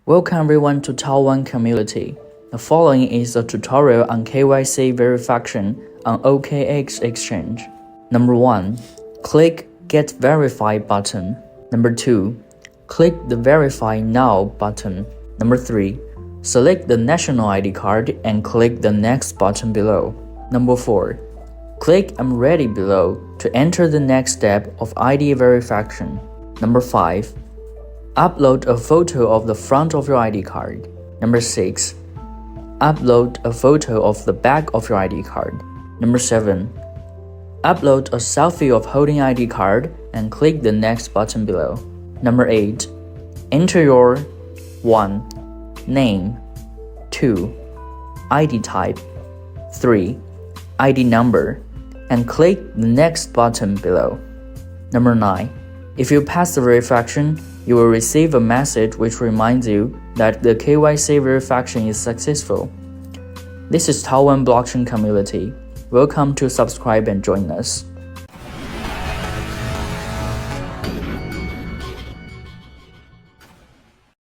Welcome everyone to Taiwan community. The following is a tutorial on KYC verification on OKX exchange. Number 1. Click Get Verified button. Number 2. Click the Verify Now button. Number 3. Select the national ID card and click the Next button below. Number 4. Click I'm ready below to enter the next step of ID verification. Number 5. Upload a photo of the front of your ID card. Number 6. Upload a photo of the back of your ID card. Number 7. Upload a selfie of holding ID card and click the Next button below. Number 8. Enter your 1. Name 2. ID type 3. ID number and click the Next button below. Number 9. If you pass the verification, you will receive a message which reminds you that the KYC verification is successful. This is Taiwan Blockchain Community. Welcome to subscribe and join us.